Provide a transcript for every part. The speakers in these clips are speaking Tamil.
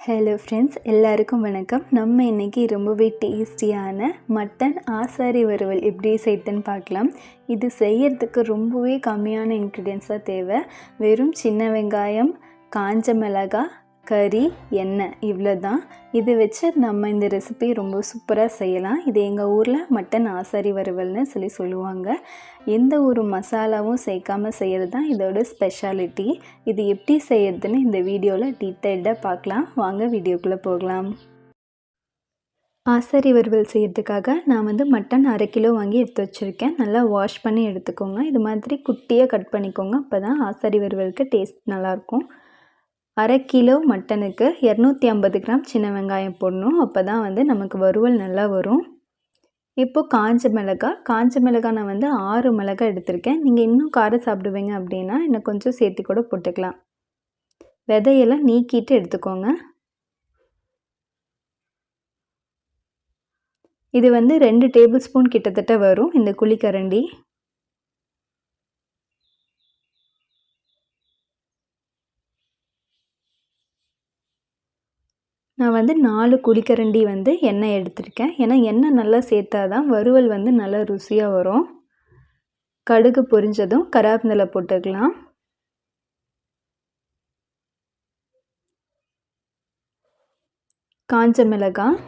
ஹலோ ஃப்ரெண்ட்ஸ், எல்லாருக்கும் வணக்கம். நம்ம இன்றைக்கி ரொம்பவே டேஸ்டியான மட்டன் ஆசாரி வறுவல் எப்படி செய்யுதுன்னு பார்க்கலாம். இது செய்யறதுக்கு ரொம்பவே கம்மியான இன்க்ரீடியன்ஸ் தான் தேவை. வெறும் சின்ன வெங்காயம், காஞ்ச மிளகாய், கறி, எண்ணெய் இவ்வளோ தான். இது வச்சு நம்ம இந்த ரெசிபி ரொம்ப சூப்பராக செய்யலாம். இது எங்கள் ஊரில் மட்டன் ஆசாரி வறுவல்னு சொல்லுவாங்க. எந்த ஒரு மசாலாவும் சேர்க்காமல் செய்கிறது தான் இதோட ஸ்பெஷாலிட்டி. இது எப்படி செய்யறதுன்னு இந்த வீடியோவில் டீட்டெயில்டாக பார்க்கலாம். வாங்க வீடியோக்குள்ளே போகலாம். ஆசாரி வறுவல் செய்கிறதுக்காக நான் மட்டன் 1/2 கிலோ வாங்கி எடுத்து வச்சுருக்கேன். நல்லா வாஷ் பண்ணி எடுத்துக்கோங்க. இது மாதிரி குட்டியாக கட் பண்ணிக்கோங்க. அப்போ தான் ஆசாரி வறுவலுக்கு டேஸ்ட் நல்லாயிருக்கும். 1/2 கிலோ மட்டனுக்கு 250 கிராம் சின்ன வெங்காயம் போடணும். அப்போ தான் நமக்கு வறுவல் நல்லா வரும். இப்போது காஞ்ச மிளகாய் நான் 6 மிளகாய் எடுத்திருக்கேன். நீங்கள் இன்னும் காரம் சாப்பிடுவீங்க அப்படின்னா இன்னும் கொஞ்சம் சேர்த்து கூட போட்டுக்கலாம். விதையெல்லாம் நீக்கிட்டு எடுத்துக்கோங்க. இது 2 டேபிள் ஸ்பூன் கிட்டத்தட்ட வரும் இந்த குழிக்கரண்டி. நான் 4 குழிக்கரண்டி எண்ணெய் எடுத்திருக்கேன். ஏன்னா எண்ணெய் நல்லா சேர்த்தா தான் வறுவல் நல்லா ருசியாக வரும். கடுகு பொரிஞ்சதும் கருவேப்பிலை போட்டுக்கலாம். காஞ்ச மிளகாய்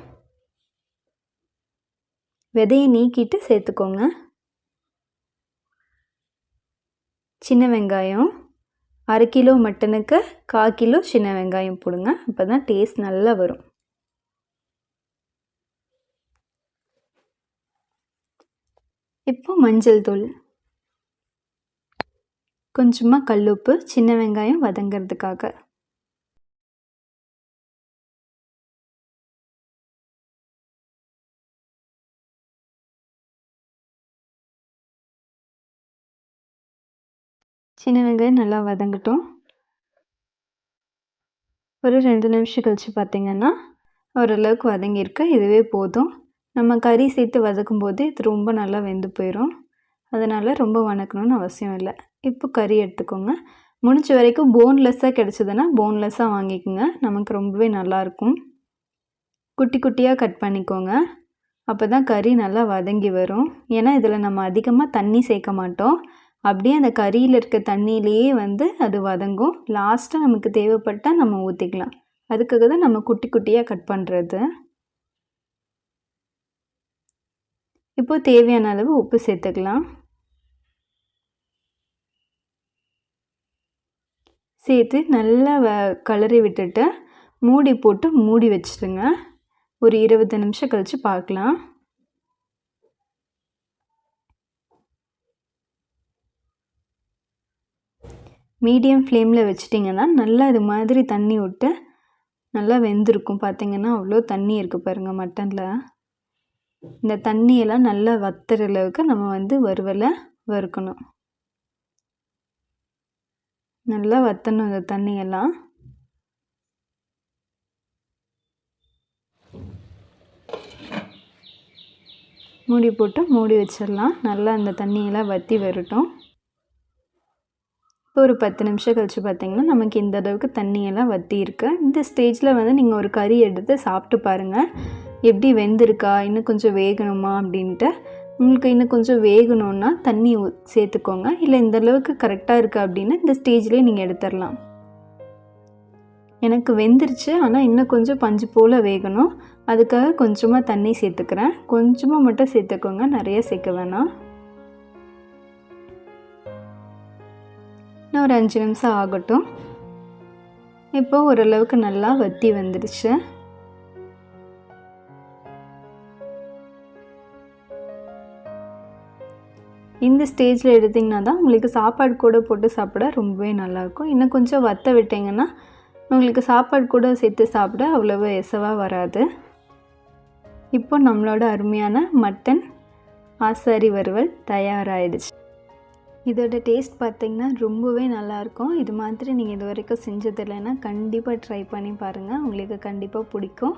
விதையை நீக்கிட்டு சேர்த்துக்கோங்க. சின்ன வெங்காயம் 1/2 கிலோ மட்டனுக்கு 1/4 கிலோ சின்ன வெங்காயம் போடுங்க. அப்போ தான் டேஸ்ட் நல்லா வரும். இப்போ மஞ்சள் தூள், கொஞ்சமாக கல்லுப்பு, சின்ன வெங்காயம் வதங்கிறதுக்காக. சின்ன வெங்காயம் நல்லா வதங்கட்டும். ஒரு 2 நிமிஷம் கழித்து பார்த்திங்கன்னா ஓரளவுக்கு வதங்கியிருக்கு. இதுவே போதும். நம்ம கறி சேர்த்து வதக்கும் போது இது ரொம்ப நல்லா வெந்து போயிடும். அதனால் ரொம்ப வதக்கணும்னு அவசியம் இல்லை. இப்போ கறி எடுத்துக்கோங்க. முடிஞ்ச வரைக்கும் போன்லெஸ்ஸாக கிடச்சிதுன்னா போன்லெஸ்ஸாக வாங்கிக்கோங்க. நமக்கு ரொம்பவே நல்லாயிருக்கும். குட்டி குட்டியாக கட் பண்ணிக்கோங்க. அப்போ தான் கறி நல்லா வதங்கி வரும். ஏன்னா இதில் நம்ம அதிகமாக தண்ணி சேர்க்க மாட்டோம். அப்படியே அந்த கறியில் இருக்க தண்ணியிலேயே அது வதங்கும். லாஸ்ட்டாக நமக்கு தேவைப்பட்டால் நம்ம ஊற்றிக்கலாம். அதுக்காக தான் நம்ம குட்டி குட்டியாக கட் பண்ணுறது. இப்போது தேவையான அளவு உப்பு சேர்த்துக்கலாம். சேர்த்து நல்லா கலரி விட்டுட்டு மூடி போட்டு மூடி வச்சுடுங்க. ஒரு 20 நிமிஷம் கழித்து பார்க்கலாம். மீடியம் ஃப்ளேமில் வச்சிட்டிங்கன்னா நல்லா இது மாதிரி தண்ணி விட்டு நல்லா வெந்திருக்கும். பார்த்திங்கன்னா அவ்வளோ தண்ணி இருக்குது பாருங்கள் மட்டனில். இந்த தண்ணியெல்லாம் நல்லா வத்துற அளவுக்கு நம்ம வறுவலை வறுக்கணும். நல்லா வற்றணும் இந்த தண்ணியெல்லாம். மூடி போட்டு மூடி வச்சிடலாம். நல்லா அந்த தண்ணியெல்லாம் வற்றி வரட்டும். இப்போ ஒரு 10 நிமிஷம் கழித்து பார்த்திங்கன்னா நமக்கு இந்த அளவுக்கு தண்ணியெல்லாம் வற்றி இருக்கு. இந்த ஸ்டேஜில் நீங்கள் ஒரு கறி எடுத்து சாப்பிட்டு பாருங்கள். எப்படி வெந்திருக்கா, இன்னும் கொஞ்சம் வேகணுமா அப்படின்ட்டு. உங்களுக்கு இன்னும் கொஞ்சம் வேகணுன்னா தண்ணி சேர்த்துக்கோங்க. இல்லை இந்த அளவுக்கு கரெக்டாக இருக்குது அப்படின்னா இந்த ஸ்டேஜ்லேயே நீங்கள் எடுத்துடலாம். எனக்கு வெந்துருச்சு, ஆனால் இன்னும் கொஞ்சம் பஞ்சு போல் வேகணும். அதுக்காக கொஞ்சமாக தண்ணி சேர்த்துக்கிறேன். கொஞ்சமாக மட்டும் சேர்த்துக்கோங்க, நிறைய சேர்க்க வேணாம். ஒரு 5 நிமிஷம் ஆகட்டும். இப்போ ஓரளவுக்கு நல்லா வற்றி வந்துடுச்சு. இந்த ஸ்டேஜில் எடுத்திங்கன்னா தான் உங்களுக்கு சாப்பாடு கூட போட்டு சாப்பிட ரொம்பவே நல்லாயிருக்கும். இன்னும் கொஞ்சம் வற்ற விட்டிங்கன்னா உங்களுக்கு சாப்பாடு கூட சேர்த்து சாப்பிட அவ்வளவு எசவாக வராது. இப்போ நம்மளோட அருமையான மட்டன் ஆசாரி வறுவல் தயாராகிடுச்சு. இதோட டேஸ்ட் பார்த்திங்கன்னா ரொம்பவே நல்லாயிருக்கும். இது மாதிரி நீங்கள் இது வரைக்கும் செஞ்சது இல்லைன்னா கண்டிப்பாக ட்ரை பண்ணி பாருங்கள். உங்களுக்கு கண்டிப்பாக பிடிக்கும்.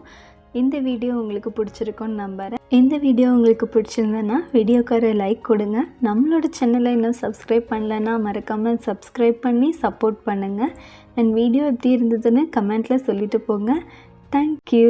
இந்த வீடியோ உங்களுக்கு பிடிச்சிருக்குன்னு நம்புகிறேன். இந்த வீடியோ உங்களுக்கு பிடிச்சிருந்ததுன்னா வீடியோக்கார லைக் கொடுங்க. நம்மளோட சேனலை இன்னும் சப்ஸ்கிரைப் பண்ணலைன்னா மறக்காமல் சப்ஸ்கிரைப் பண்ணி சப்போர்ட் பண்ணுங்கள். அண்ட் வீடியோ எப்படி இருந்ததுன்னு கமெண்ட்டில் சொல்லிட்டு போங்க. தேங்க்யூ.